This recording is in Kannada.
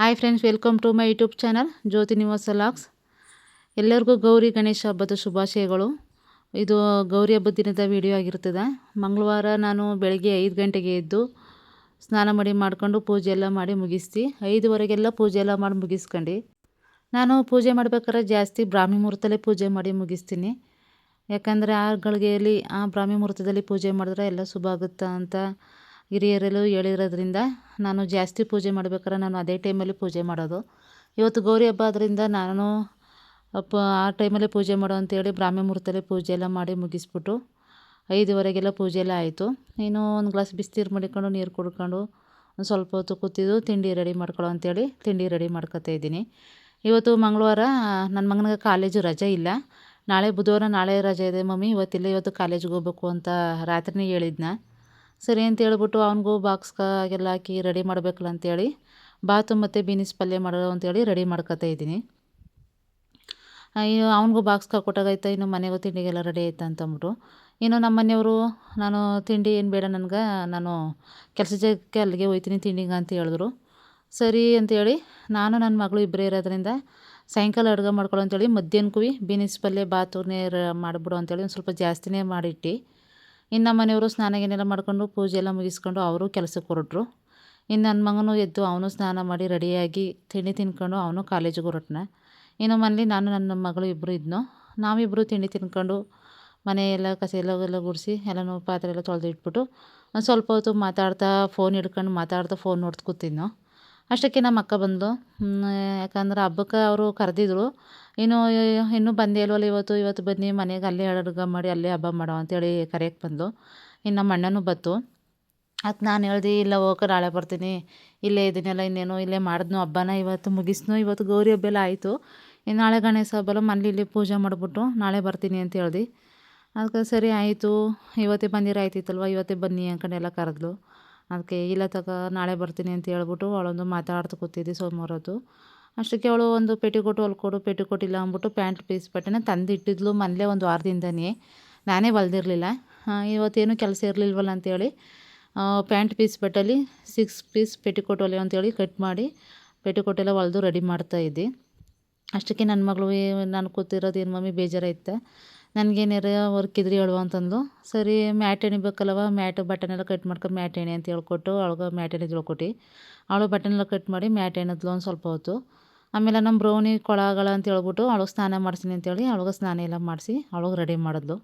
Hi friends, welcome to my YouTube channel Jyothi Nivasa vlogs. ಎಲ್ಲರಿಗೂ ಗೌರಿ ಗಣೇಶ ಹಬ್ಬದ ಶುಭಾಶಯಗಳು. ಇದು ಗೌರಿ ಹಬ್ಬದ ದಿನದ ವಿಡಿಯೋ ಆಗಿರ್ತದೆ. ಮಂಗಳವಾರ ನಾನು ಬೆಳಗ್ಗೆ 5 ಗಂಟೆಗೆ ಎದ್ದು ಸ್ನಾನ ಮಾಡ್ಕೊಂಡು ಪೂಜೆ ಎಲ್ಲ ಮಾಡಿ ಮುಗಿಸ್ತಿ 5ವರೆಗೆಲ್ಲ ಪೂಜೆ ಎಲ್ಲ ಮಾಡಿ ಮುಗಿಸ್ಕೊಂಡು ನಾನು ಪೂಜೆ ಮಾಡ್ಬೇಕಾದ್ರೆ ಜಾಸ್ತಿ ಬ್ರಾಹ್ಮಿ ಮುಹೂರ್ತಲ್ಲೇ ಪೂಜೆ ಮಾಡಿ ಮುಗಿಸ್ತೀನಿ. ಯಾಕಂದರೆ ಆ ಗಳಿಗೆಯಲ್ಲಿ ಆ ಬ್ರಾಹ್ಮಿ ಮುಹೂರ್ತದಲ್ಲಿ ಪೂಜೆ ಮಾಡಿದ್ರೆ ಎಲ್ಲ ಶುಭ ಆಗುತ್ತಾ ಅಂತ ಹಿರಿಯರೆಲ್ಲೂ ಹೇಳಿರೋದ್ರಿಂದ ನಾನು ಜಾಸ್ತಿ ಪೂಜೆ ಮಾಡ್ಬೇಕಾದ್ರೆ ನಾನು ಅದೇ ಟೈಮಲ್ಲಿ ಪೂಜೆ ಮಾಡೋದು. ಇವತ್ತು ಗೌರಿ ಹಬ್ಬ ಆದ್ದರಿಂದ ನಾನು ಆ ಟೈಮಲ್ಲೇ ಪೂಜೆ ಮಾಡೋ ಅಂತೇಳಿ ಬ್ರಾಹ್ಮಿ ಮುಹೂರ್ತಲ್ಲೇ ಪೂಜೆ ಎಲ್ಲ ಮಾಡಿ ಮುಗಿಸ್ಬಿಟ್ಟು 5ವರೆಗೆಲ್ಲ ಪೂಜೆ ಎಲ್ಲ ಆಯಿತು. ಇನ್ನು ಒಂದು ಗ್ಲಾಸ್ ಬಿಸಿನೀರು ಮಡಿಕೊಂಡು ನೀರು ಕುಡ್ಕೊಂಡು ಒಂದು ಸ್ವಲ್ಪ ಹೊತ್ತು ಕೂತಿದ್ದು ತಿಂಡಿ ರೆಡಿ ಮಾಡ್ಕೊಳ್ಳೋ ಅಂತೇಳಿ ತಿಂಡಿ ರೆಡಿ ಮಾಡ್ಕೊತಾ ಇದ್ದೀನಿ. ಇವತ್ತು ಮಂಗಳವಾರ ನನ್ನ ಮಗನಿಗೆ ಕಾಲೇಜು ರಜೆ ಇಲ್ಲ. ನಾಳೆ ಬುಧವಾರ, ನಾಳೆ ರಜೆ ಇದೆ ಮಮ್ಮಿ, ಇವತ್ತಿಲ್ಲ, ಇವತ್ತು ಕಾಲೇಜಿಗೆ ಹೋಗ್ಬೇಕು ಅಂತ ರಾತ್ರಿನೇ ಹೇಳಿದ್ನ. ಸರಿ ಅಂತ ಹೇಳ್ಬಿಟ್ಟು ಅವನಿಗೂ ಬಾಕ್ಸ್ಗೆಲ್ಲ ಹಾಕಿ ರೆಡಿ ಮಾಡಬೇಕಲ್ಲ ಅಂತೇಳಿ ಬಾತು ಮತ್ತು ಬೀನಿಸ್ ಪಲ್ಯ ಮಾಡೋ ಅಂತೇಳಿ ರೆಡಿ ಮಾಡ್ಕೊತಾ ಇದ್ದೀನಿ. ಅವನಿಗೂ ಬಾಕ್ಸ್ಗೆ ಹಾಕ್ಕೊಟ್ಟಾಗೈತೆ, ಇನ್ನು ಮನೆಗೂ ತಿಂಡಿಗೆಲ್ಲ ರೆಡಿ ಆಯ್ತು ಅಂತಂದ್ಬಿಟ್ಟು ಇನ್ನು ನಮ್ಮ ಮನೆಯವರು ನಾನು ತಿಂಡಿ ಏನು ಬೇಡ ನನಗೆ, ನಾನು ಕೆಲಸ ಜಾಗಕ್ಕೆ ಅಲ್ಲಿಗೆ ಹೋಗ್ತೀನಿ ತಿಂಡಿಗೆ ಅಂತ ಹೇಳಿದ್ರು. ಸರಿ ಅಂತೇಳಿ ನಾನು ನನ್ನ ಮಗಳು ಇಬ್ಬರೇ ಇರೋದ್ರಿಂದ ಸಾಯಂಕಾಲ ಅಡುಗೆ ಮಾಡ್ಕೊಳ್ಳೋ ಅಂತೇಳಿ ಮಧ್ಯಾಹ್ನಕ್ಕೂ ಬೀನಿಸ್ ಪಲ್ಯ ಬಾತುನೇ ಮಾಡಿಬಿಡು ಅಂತೇಳಿ ಒಂದು ಸ್ವಲ್ಪ ಜಾಸ್ತಿನೇ ಮಾಡಿಟ್ಟು ಇನ್ನು ನಮ್ಮ ಮನೆಯವರು ಸ್ನಾನ ಗೀನೆಲ್ಲ ಮಾಡ್ಕೊಂಡು ಪೂಜೆ ಎಲ್ಲ ಮುಗಿಸ್ಕೊಂಡು ಅವರು ಕೆಲಸಕ್ಕೆ ಹೊರಟ್ರು. ಇನ್ನು ನನ್ನ ಮಗನೂ ಎದ್ದು ಅವನು ಸ್ನಾನ ಮಾಡಿ ರೆಡಿಯಾಗಿ ತಿಂಡಿ ತಿನ್ಕೊಂಡು ಅವನು ಕಾಲೇಜಿಗೆ ಹೊರಟ್ನ. ಇನ್ನು ಮನೇಲಿ ನಾನು ನನ್ನ ಮಗಳು ಇಬ್ಬರು ಇದ್ನೋ, ನಾವಿಬ್ಬರು ತಿಂಡಿ ತಿನ್ಕೊಂಡು ಮನೆಯೆಲ್ಲ ಕಸ ಎಲ್ಲ ಗುಡಿಸಿ ಎಲ್ಲನೂ ಪಾತ್ರೆ ಎಲ್ಲ ತೊಳೆದು ಇಟ್ಬಿಟ್ಟು ಒಂದು ಸ್ವಲ್ಪ ಹೊತ್ತು ಮಾತಾಡ್ತಾ ಫೋನ್ ಹಿಡ್ಕೊಂಡು ಮಾತಾಡ್ತಾ ಫೋನ್ ನೋಡ್ತಾ ಕೂತಿದ್ನೋ. ಅಷ್ಟಕ್ಕೆ ನಮ್ಮ ಅಕ್ಕ ಬಂದು, ಯಾಕಂದ್ರೆ ಹಬ್ಬಕ್ಕೆ ಅವರು ಕರೆದಿದ್ರು. ಇನ್ನೂ ಬಂದೇ ಇಲ್ವಲ್ಲ, ಇವತ್ತು ಬನ್ನಿ ಮನೆಗೆ ಅಲ್ಲೇ ಅಡುಗೆ ಮಾಡಿ ಅಲ್ಲೇ ಹಬ್ಬ ಮಾಡೋ ಅಂತೇಳಿ ಕರೆಯಕ್ಕೆ ಬಂದು. ಇನ್ನು ನಮ್ಮ ಅಣ್ಣನೂ ಬತ್ತು. ಅದಕ್ಕೆ ನಾನು ಹೇಳ್ದೆ, ಇಲ್ಲ ಹೋಗಕ್ಕೆ ನಾಳೆ ಬರ್ತೀನಿ, ಇಲ್ಲೇ ಇದನ್ನೆಲ್ಲ ಇನ್ನೇನು ಇಲ್ಲೇ ಮಾಡಿದ್ನು ಹಬ್ಬನ ಇವತ್ತು ಮುಗಿಸ್ನು, ಇವತ್ತು ಗೌರಿ ಹಬ್ಬ ಎಲ್ಲ ಆಯಿತು, ಇನ್ನು ನಾಳೆ ಗಣೇಶ ಹಬ್ಬ ಮನೇಲಿ ಇಲ್ಲಿ ಪೂಜೆ ಮಾಡಿಬಿಟ್ಟು ನಾಳೆ ಬರ್ತೀನಿ ಅಂತ ಹೇಳ್ದೆ. ಅದಕ್ಕೆ ಸರಿ ಆಯಿತು, ಇವತ್ತೇ ಬಂದಿರಾಯ್ತಿತ್ತಲ್ವ, ಇವತ್ತೇ ಬನ್ನಿ ಅಂದ್ಕೊಂಡೆಲ್ಲ ಕರೆದ್ಲು. ಅದಕ್ಕೆ ಇಲ್ಲ ನಾಳೆ ಬರ್ತೀನಿ ಅಂತ ಹೇಳ್ಬಿಟ್ಟು ಅವಳೊಂದು ಮಾತಾಡ್ತಾ ಕೂತಿದ್ದೆ ಸೋಮವಾರದ್ದು. ಅಷ್ಟಕ್ಕೆ ಅವಳು ಒಂದು ಪೆಟಿಕೋಟು ಹೊಲ್ಕೊಡು, ಪೆಟಿಕೋಟ್ ಇಲ್ಲ ಅಂದ್ಬಿಟ್ಟು ಪ್ಯಾಂಟ್ ಪೀಸ್ ಬಟ್ಟೆನ ತಂದಿಟ್ಟಿದ್ಲು ಮನೇಲೇ ಒಂದು ವಾರದಿಂದನೇ. ನಾನೇ ಹೊಲ್ದಿರಲಿಲ್ಲ, ಇವತ್ತೇನು ಕೆಲಸ ಇರಲಿಲ್ವಲ್ಲ ಅಂತೇಳಿ ಪ್ಯಾಂಟ್ ಪೀಸ್ ಬಟ್ಟೆಲಿ 6 ಪೀಸ್ ಪೆಟಿಕೋಟ್ ಹೊಲೆ ಅಂತೇಳಿ ಕಟ್ ಮಾಡಿ ಪೆಟಿಕೋಟೆಲ್ಲ ಹೊಲ್ದು ರೆಡಿ ಮಾಡ್ತಾಯಿದ್ದೆ. ಅಷ್ಟಕ್ಕೆ ನನ್ನ ಮಗಳು, ನಾನು ಕೂತಿರೋದು ಏನು ಮಮ್ಮಿ ಬೇಜಾರಾಯ್ತಾ, ನನಗೇನಾರ ವರ್ಕ್ ಇದ್ರೆ ಹೇಳುವ ಅಂತಂದು. ಸರಿ ಮ್ಯಾಟ್ ಎಣಿಬೇಕಲ್ಲವ, ಮ್ಯಾಟ್ ಬಟನೆಲ್ಲ ಕಟ್ ಮಾಡ್ಕೊಂಡು ಮ್ಯಾಟ್ ಎಣೆ ಅಂತ ಹೇಳ್ಕೊಟ್ಟು ಅವಳಿಗೆ ಮ್ಯಾಟ್ ಎಣಿದು ಹೇಳ್ಕೊಟ್ಟು ಅವಳು ಬಟನೆಲ್ಲ ಕಟ್ ಮಾಡಿ ಮ್ಯಾಟ್ ಎಣಿದ್ಲು ಒಂದು ಸ್ವಲ್ಪ ಹೊತ್ತು. ಆಮೇಲೆ ನಮ್ಮ ಬ್ರೌನಿ ಕೊಳಗಳ ಅಂತ ಹೇಳ್ಬಿಟ್ಟು ಅವಳಿಗೆ ಸ್ನಾನ ಮಾಡಿಸ್ತೀನಿ ಅಂತೇಳಿ ಅವಳಿಗೆ ಸ್ನಾನ ಎಲ್ಲ ಮಾಡಿಸಿ ಅವಳಿಗೆ ರೆಡಿ ಮಾಡಿದ್ಲು.